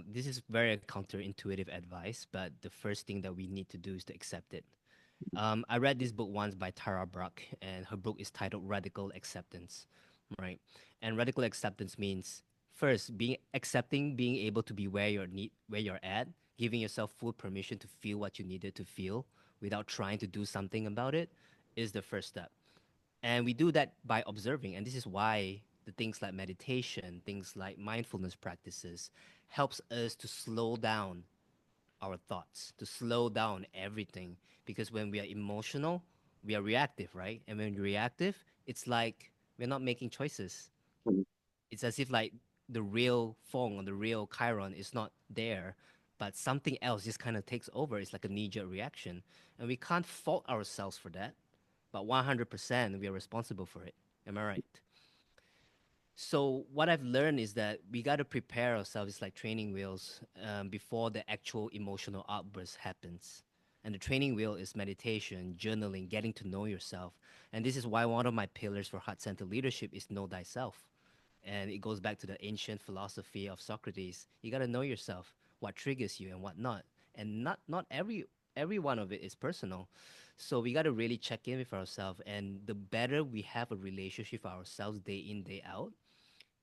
This is very counterintuitive advice, but the first thing that we need to do is to accept it. I read this book once by Tara Brach, and her book is titled Radical Acceptance, right? And radical acceptance means first being able to be where you're at, giving yourself full permission to feel what you needed to feel without trying to do something about it is the first step. And we do that by observing. And this is why the things like meditation, things like mindfulness practices helps us to slow down our thoughts, to slow down everything. Because when we are emotional, we are reactive, right? And when we're reactive, it's like we're not making choices. Mhm. It's as if like the real Fong or the real Chiron is not there, but something else just kind of takes over. It's like a knee-jerk reaction. And we can't fault ourselves for that, but 100% we are responsible for it. Am I right? So what I've learned is that we got to prepare ourselves like training wheels before the actual emotional outburst happens. And the training wheel is meditation, journaling, getting to know yourself. And this is why one of my pillars for heart-centered leadership is know thyself. And it goes back to the ancient philosophy of Socrates. You got to know yourself, what triggers you and what not. And not every one of it is personal. So we got to really check in with ourselves. And the better we have a relationship with ourselves day in, day out,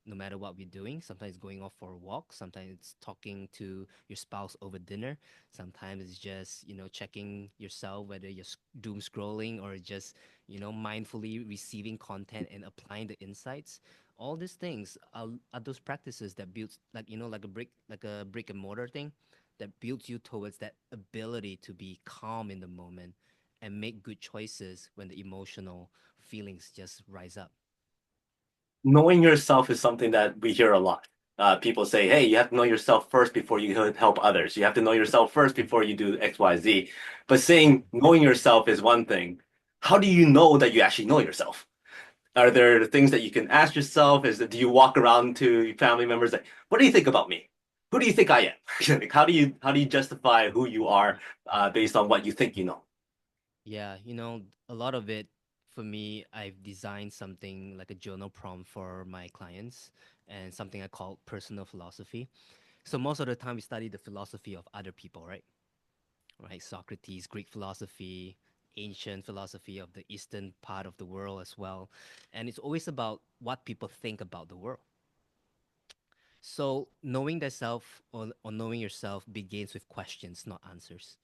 no matter what we're doing. Sometimes it's going off for a walk. Sometimes it's talking to your spouse over dinner. Sometimes it's just, checking yourself whether you're doom scrolling or just, mindfully receiving content and applying the insights. All these things are those practices that builds like, like a brick and mortar thing that builds you towards that ability to be calm in the moment and make good choices when the emotional feelings just rise up. Knowing yourself is something that we hear a lot. People say, hey, you have to know yourself first before you can help others. You have to know yourself first before you do X, Y, Z. But saying knowing yourself is one thing. How do you know that you actually know yourself? Are there things that you can ask yourself? Do you walk around to your family members like, what do you think about me? Who do you think I am? Like, how do you justify who you are based on what you think you know? Yeah, a lot of it for me, I've designed something like a journal prompt for my clients and something I call personal philosophy. So most of the time we study the philosophy of other people, right? Right, Socrates, Greek philosophy, ancient philosophy of the eastern part of the world as well. And it's always about what people think about the world. So knowing thyself or knowing yourself begins with questions, not answers.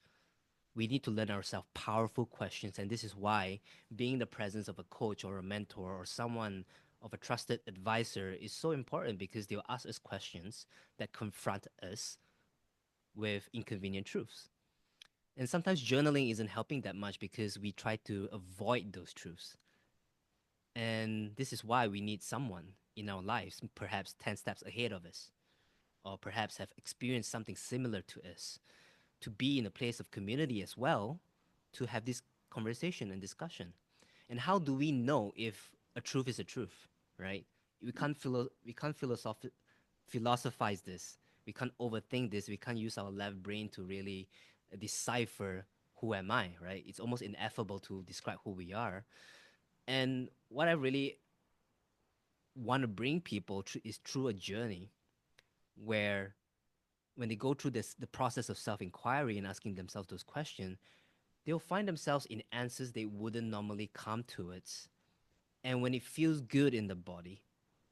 We need to learn ourselves powerful questions, and this is why being in the presence of a coach or a mentor or someone of a trusted advisor is so important, because they'll ask us questions that confront us with inconvenient truths. And sometimes journaling isn't helping that much because we try to avoid those truths. And this is why we need someone in our lives, perhaps 10 steps ahead of us, or perhaps have experienced something similar to us, to be in a place of community as well, to have this conversation and discussion. And how do we know if a truth is a truth, right? We can't philosophize this. We can't overthink this. We can't use our left brain to really decipher who am I, right? It's almost ineffable to describe who we are. And what I really want to bring people is through a journey where when they go through the process of self-inquiry and asking themselves those questions, they'll find themselves in answers they wouldn't normally come to it. And when it feels good in the body,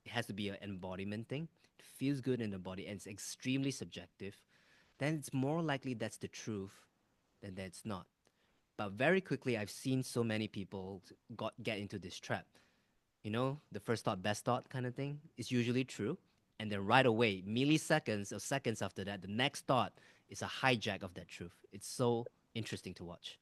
it has to be an embodiment thing. It feels good in the body and it's extremely subjective, then it's more likely that's the truth than that's not. But very quickly, I've seen so many people get into this trap. The first thought, best thought kind of thing is usually true. And then right away, milliseconds or seconds after that, the next thought is a hijack of that truth. It's so interesting to watch.